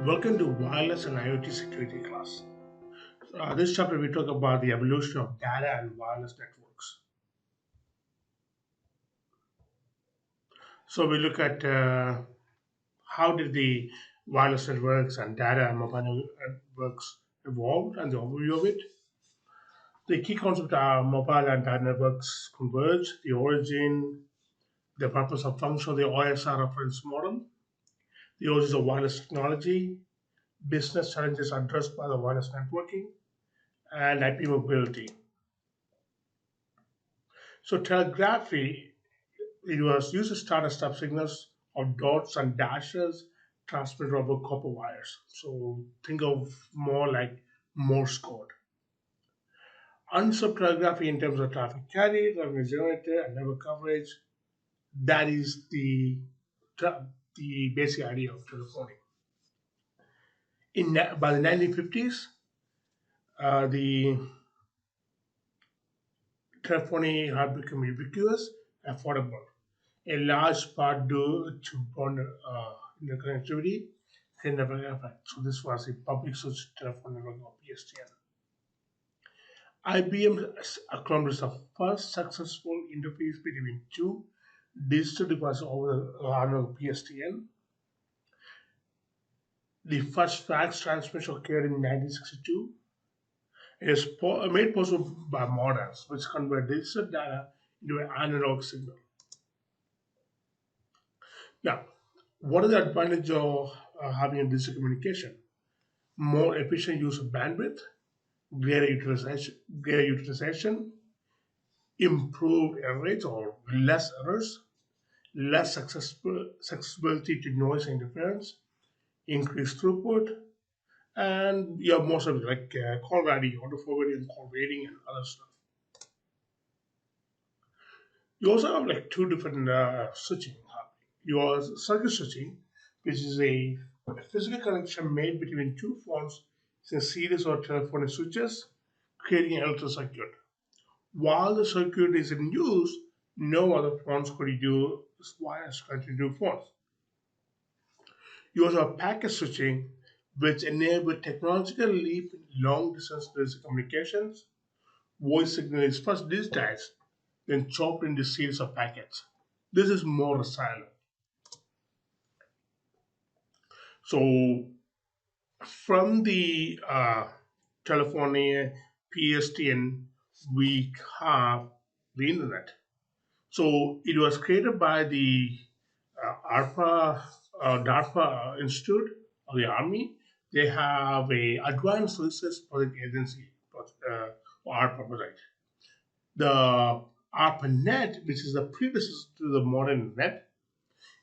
Welcome to Wireless and IoT Security class. This chapter we talk about the evolution of data and wireless networks. So we look at how did the wireless networks and data and mobile networks evolved and the overview of it. The key concepts are mobile and data networks converge, the origin, the purpose of function of the OSR reference model, the origins of wireless technology, business challenges addressed by the wireless networking, and IP mobility. So telegraphy, it was used to start and stop signals of dots and dashes transmitted over copper wires. So think of more like Morse code. Unserved telegraphy in terms of traffic carried, revenue generated, and network coverage. That is the basic idea of telephony. By the 1950s, the telephony had become ubiquitous, affordable, a large part due to broad interconnectivity and network effect. So this was a public switch telephone network or PSTN. IBM accomplished the first successful interface between two digital devices over the analog PSTN. The first fax transmission occurred in 1962. It is made possible by modems, which convert digital data into an analog signal. Now, what is the advantage of having a digital communication? More efficient use of bandwidth, greater utilization, improved error rates or less errors, less accessibility to noise and interference, increased throughput, and you have most of it like call ready, auto forwarding, call waiting, and other stuff. You also have like two different switching happening. You have circuit switching, which is a physical connection made between two phones in a series of telephonic switches, creating an electrical circuit. While the circuit is in use, no other phones could use wires connected to phones. You also have packet switching, which enable technological leap in long distance basic communications. Voice signal is first digitized, then chopped into series of packets. This is more silent. So from the telephony PSTN, we have the internet. So it was created by the DARPA Institute of the Army. They have a Advanced Research Project Agency, or ARPA project. The ARPANET, which is the predecessor to the modern net,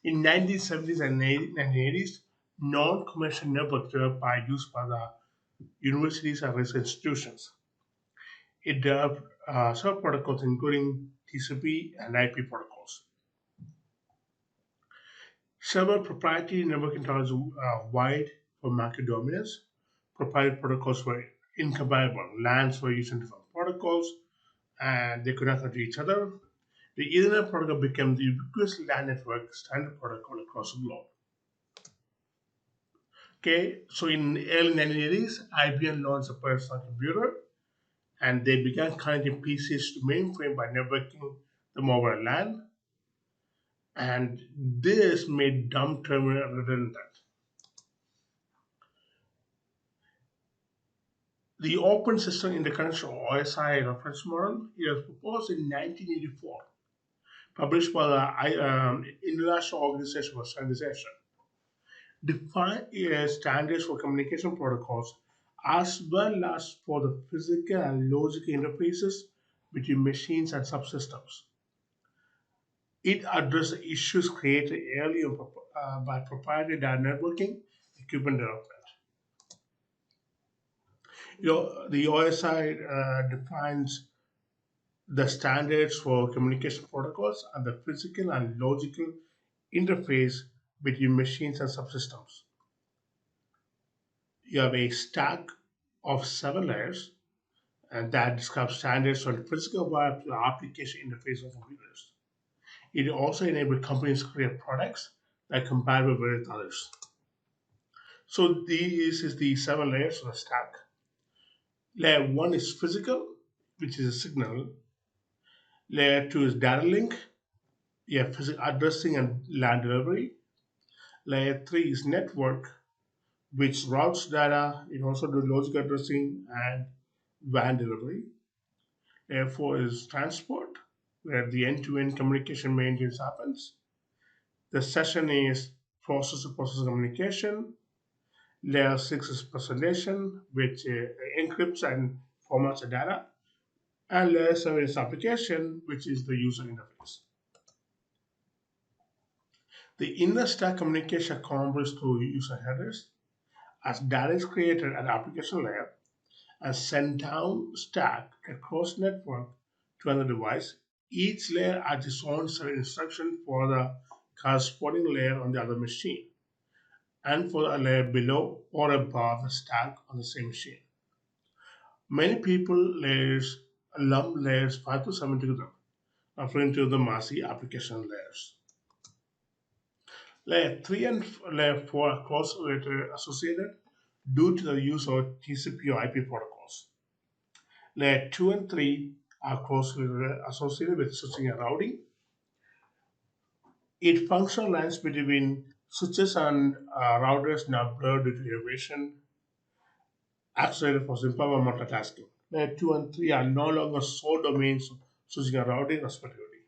in 1970s and 1980s, non-commercial networks were used by the universities and research institutions. It developed several protocols, including TCP and IP protocols. Several proprietary networking technologies wide for market dominance. Proprietary protocols were incompatible. LANs were using different protocols and they could not connect to each other. The Ethernet protocol became the ubiquitous LAN network standard protocol across the globe. Okay, so in the early 1980s, IBM launched a personal computer and they began connecting PCs to mainframe by networking the mobile LAN, and this made dumb terminal redundant. The Open System Interconnection or OSI reference model was proposed in 1984, published by the International Organization for Standardization. Define standards for communication protocols as well as for the physical and logical interfaces between machines and subsystems. It addressed issues created early by proprietary data networking equipment development. The OSI defines the standards for communication protocols and the physical and logical interface between machines and subsystems. You have a stack of 7 layers and that describes standards from the physical web to the application interface of computers. It also enables companies to create products that are compatible with others. So this is the seven layers of the stack. Layer one is physical, which is a signal. Layer two is data link, yeah, physical addressing and LAN delivery. Layer three is network, which routes data. It also does logic addressing and WAN delivery. Layer four is transport, where the end-to-end communication maintenance happens. The session is process-to-process communication. Layer six is presentation, which encrypts and formats the data. And layer seven is application, which is the user interface. The inner stack communication accomplished through user headers as data is created at the application layer and sent down stack across network to another device. Each layer adds its own set of instructions for the corresponding layer on the other machine and for a layer below or above the stack on the same machine. Many people layers lump layers 5 to 7 together, referring to the MASI application layers. Layer 3 and Layer 4 are closely associated due to the use of TCP or IP protocols. Layer 2 and 3 are closely associated with switching and routing. Its functional lines between switches and routers now blurred due to innovation accelerated for simple multitasking. Layer 2 and 3 are no longer sole domains of switching and routing, respectively.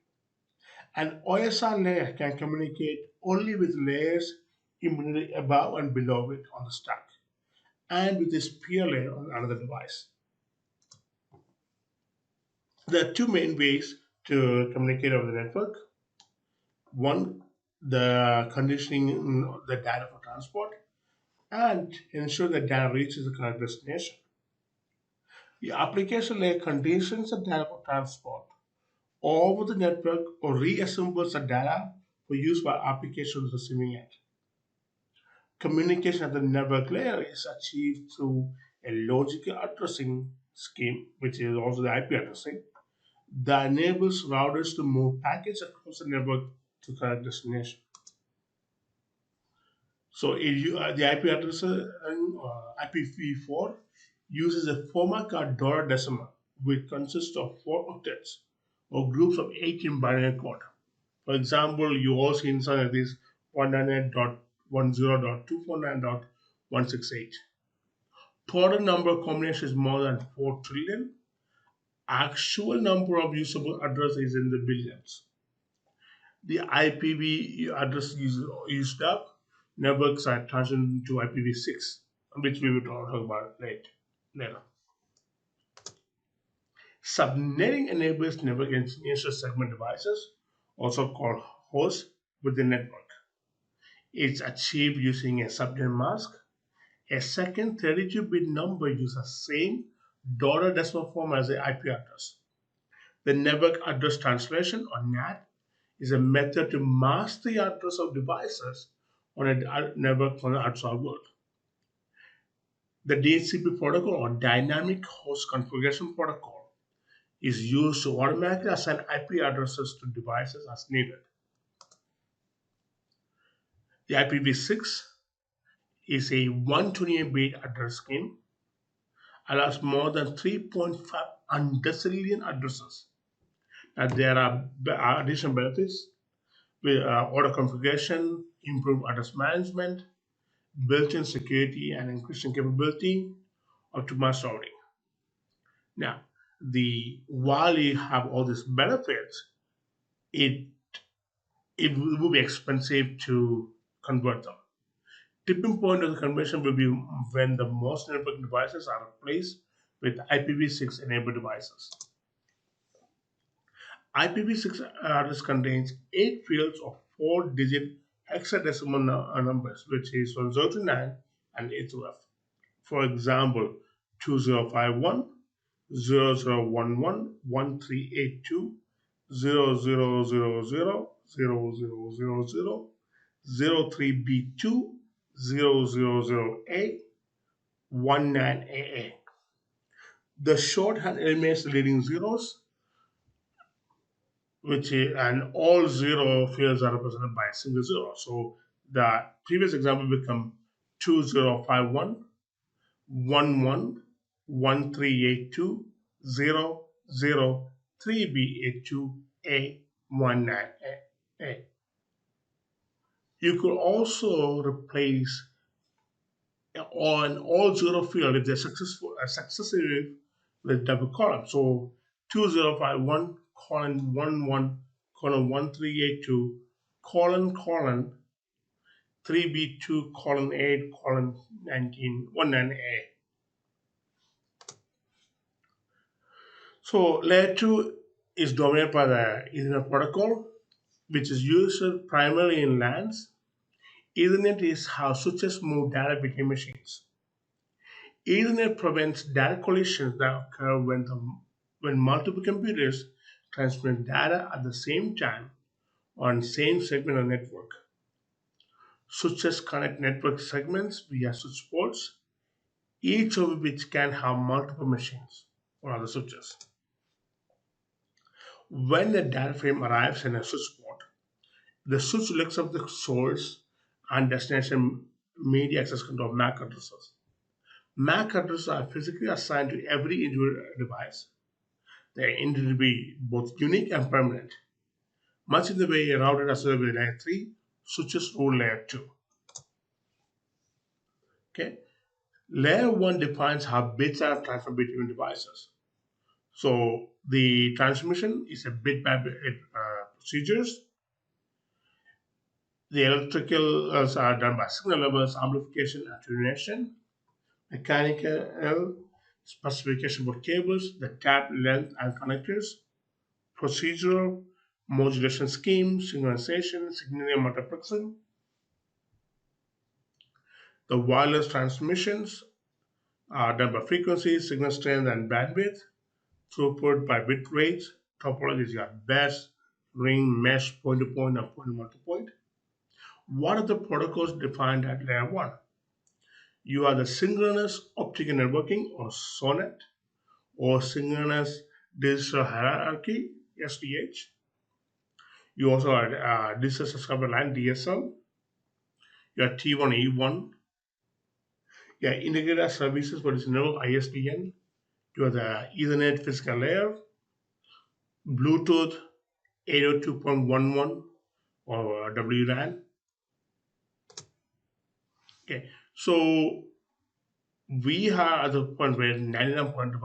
An OSR layer can communicate only with layers immediately above and below it on the stack, and with its peer layer on another device. There are two main ways to communicate over the network. One, the conditioning the data for transport, and ensure that data reaches the correct destination. The application layer conditions the data for transport over the network or reassembles the data for use by applications receiving it. Communication at the network layer is achieved through a logical addressing scheme, which is also the IP addressing, that enables routers to move packets across the network to correct destination. So the IP address IPv4 uses a format called Dora decimal, which consists of four octets or groups of 18 binary code. For example, you also inside this 198.10.249.168. Total number combination is more than 4 trillion. Actual number of usable addresses is in the billions. The IPv address used up, networks are transitioned to IPv6, which we will talk about later. Subnetting enables network engineers to segment devices, also called hosts, within network. It's achieved using a subnet mask. A second 32-bit number uses the same dollar decimal form as the IP address. The network address translation, or NAT, is a method to mask the address of devices on a network from the outside world. The DHCP protocol, or Dynamic Host Configuration Protocol, is used to automatically assign IP addresses to devices as needed. The IPv6 is a 128-bit address scheme, allows more than 3.5 undecillion addresses. And there are additional benefits with auto configuration, improved address management, built-in security and encryption capability, optimized routing. Now, the while you have all these benefits, it it will be expensive to convert them. Tipping point of the conversion will be when the most network devices are replaced with IPv6 enabled devices. IPv6 address contains 8 fields of 4-digit hexadecimal numbers, which is from 0 to 9 and A to F. For example, 2051, 0011, 1382, 0000, 03B2, 0008, 19AA. The shorthand eliminates the leading zeros, and all zero fields are represented by a single zero. So the previous example become 2051 1382003B82A19A. You could also replace on all zero field if they're successive with double column. So 2051 colon 11 colon 1382 colon 3B2 colon 8 colon 1919A. So layer 2 is dominated by the Ethernet protocol, which is used primarily in LANs. Ethernet is how switches move data between machines. Ethernet prevents data collisions that occur when multiple computers transmit data at the same time on same segment of network. Switches connect network segments via switch ports, each of which can have multiple machines or other switches. When the data frame arrives in a switch port, the switch looks up the source and destination media access control MAC addresses. MAC addresses are physically assigned to every individual device. They intended to be both unique and permanent, much in the way a router associated with layer 3 switches rule layer 2. Okay? Layer 1 defines how bits are transferred between devices. So the transmission is a bit by bit procedures. The electrical are done by signal levels, amplification, attenuation, mechanical specification for cables, the tap length and connectors, procedural, modulation scheme, synchronization, signal multiplexing, the wireless transmissions are done by frequency, signal strength, and bandwidth, throughput by bit rate, topologies you have best, ring, mesh, point to point, and point to point. What are the protocols defined at layer 1? You are the synchronous optical networking or SONET or synchronous digital hierarchy SDH. You also have digital subscriber line DSL. You have T1 E1. You have integrated services for this network ISDN. You have the Ethernet physical layer, Bluetooth 802.11 or WLAN. Okay, so we are at the point where 99% of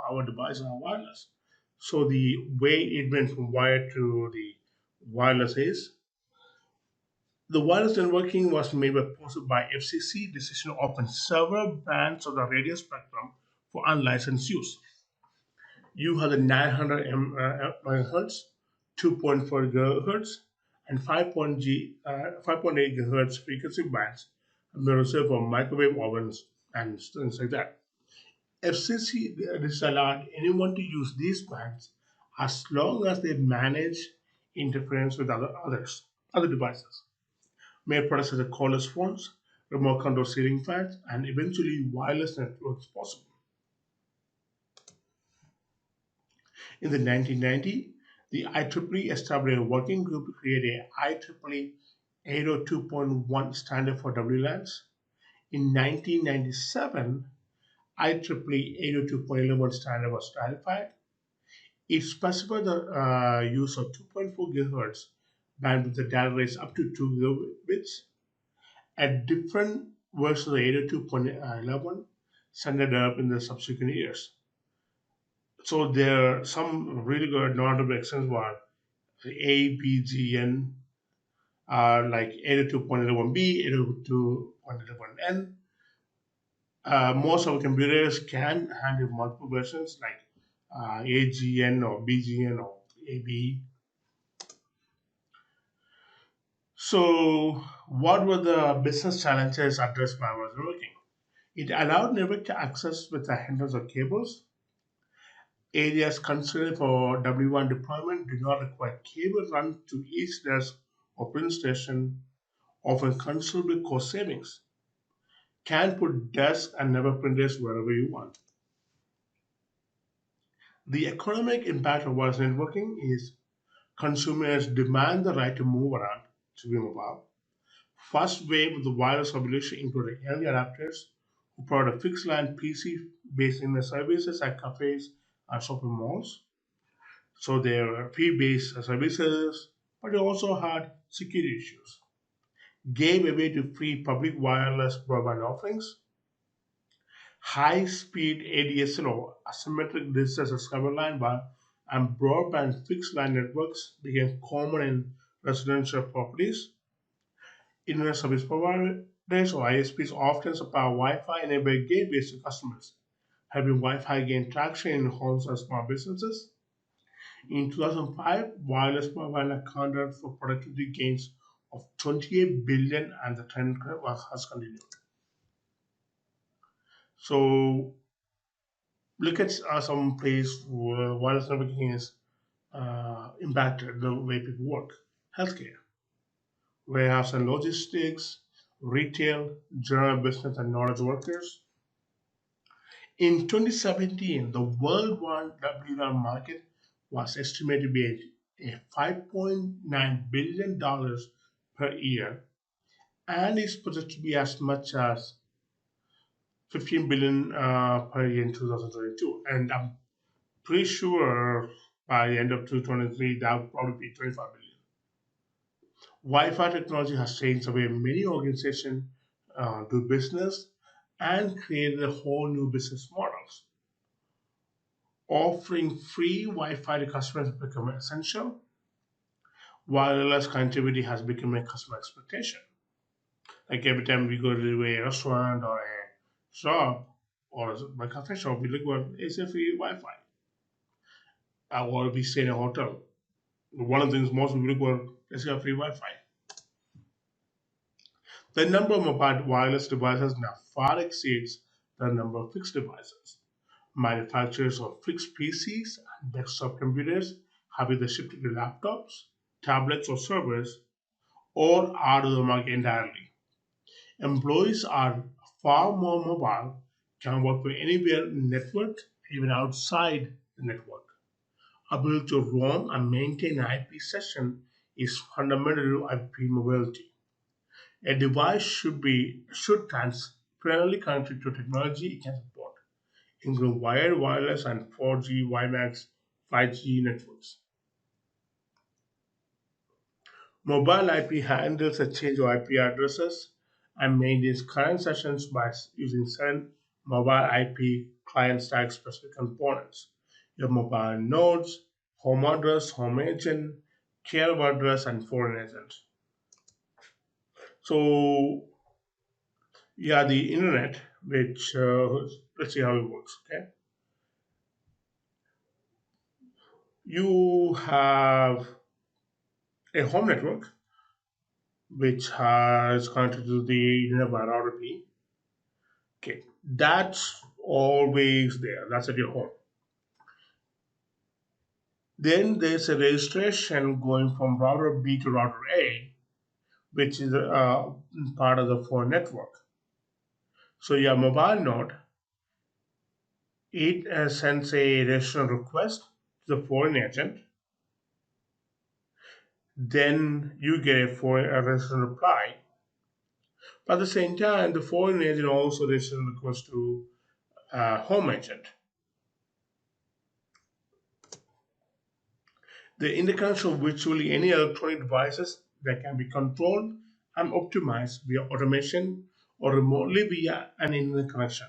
our devices are wireless. So the way it went from wired to the wireless is the wireless networking was made possible by FCC decision to open several bands of the radio spectrum for unlicensed use. You have the 900 MHz, 2.4 GHz, and 5.8 GHz frequency bands reserved for microwave ovens and things like that. FCC disallowed anyone to use these bands as long as they manage interference with other devices. Made products such as cordless phones, remote control ceiling fans, and eventually wireless networks possible. In the 1990s, the IEEE established a working group to create a IEEE 802.1 standard for WLANs. In 1997, IEEE 802.11 standard was ratified. It specified the use of 2.4 GHz bandwidth the data rates up to 2 gigabits. A different version of the 802.11 standard up in the subsequent years. So there are some really good notable exceptions were ABGN are like 802.11b, 802.11n. Most of computers can handle multiple versions like AGN or BGN or AB. So, what were the business challenges addressed by wireless networking? It allowed network access with the hundreds of cables. Areas considered for W1 deployment do not require cable run to each desk or print station, offering considerable cost savings. Can put desks and never printers wherever you want. The economic impact of wireless networking is consumers demand the right to move around, to be mobile. First wave of the wireless revolution included early adapters who provided fixed line PC based in the services at cafes and shopping malls. So they were fee based services, but they also had security issues. Gave away to free public wireless broadband offerings, high speed ADSL, asymmetric digital subscriber line bar, and broadband fixed line networks became common in residential properties. Internet service providers or ISPs often supply Wi-Fi enabled gateways to customers, helping Wi-Fi gain traction in homes and small businesses. In 2005, wireless broadband accounted for productivity gains of 28 billion, and the trend has continued. So look at some place where wireless networking has impacted the way people work. Healthcare, warehouse and logistics, retail, general business and knowledge workers. In 2017, the worldwide WLAN market was estimated to be a $5.9 billion per year and is projected to be as much as 15 billion per year in 2022. And I'm pretty sure by the end of 2023, that would probably be 25 billion. Wi-Fi technology has changed the way many organizations do business and created a whole new business models. Offering free Wi-Fi to customers has become essential. Wireless connectivity has become a customer expectation. Like every time we go to a restaurant or a shop or a cafe shop, we look for is there free Wi-Fi? Or we stay in a hotel. One of the things most people look for is there free Wi-Fi. The number of mobile wireless devices now far exceeds the number of fixed devices. Manufacturers of fixed PCs and desktop computers have either shifted to laptops, tablets, or servers, or out of the market entirely. Employees are far more mobile, can work from anywhere in the network, even outside the network. Ability to roam and maintain an IP session is fundamental to IP mobility. A device should transparently connect to technology it can support, including wired, wireless, and 4G, WiMAX, 5G networks. Mobile IP handles a change of IP addresses and maintains current sessions by using certain mobile IP client stack specific components. Your mobile nodes, home address, home agent, care address, and foreign agent. So yeah, the internet, which let's see how it works. Okay, you have a home network which has connected to the internet by router P. Okay, that's always there. That's at your home. Then there's a registration going from router B to router A, which is part of the phone network. So your mobile node, it sends a registration request to the foreign agent. Then you get a registration reply. But at the same time, the foreign agent also registration request to home agent. The interconnection of virtually any electronic devices that can be controlled and optimized via automation or remotely via an internet connection.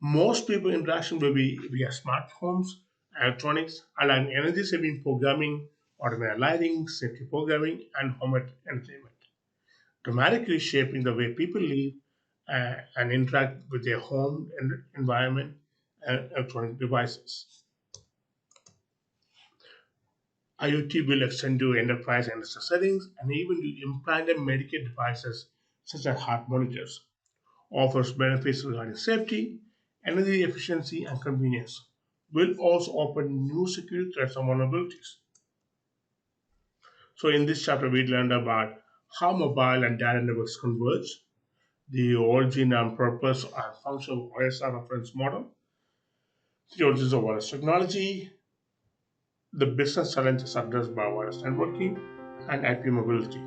Most people interaction will be via smart homes, electronics, allowing energy saving programming, automated lighting, safety programming, and home entertainment, dramatically shaping the way people live and interact with their home environment and electronic devices. IoT will extend to enterprise and industrial settings and even to implanted medical devices such as heart monitors. Offers benefits regarding safety, energy efficiency, and convenience. Will also open new security threats and vulnerabilities. So, in this chapter, we learned about how mobile and data networks converge, the origin and purpose and function of OSR reference model, the origins of wireless technology, the business challenges addressed by wireless networking, and IP mobility.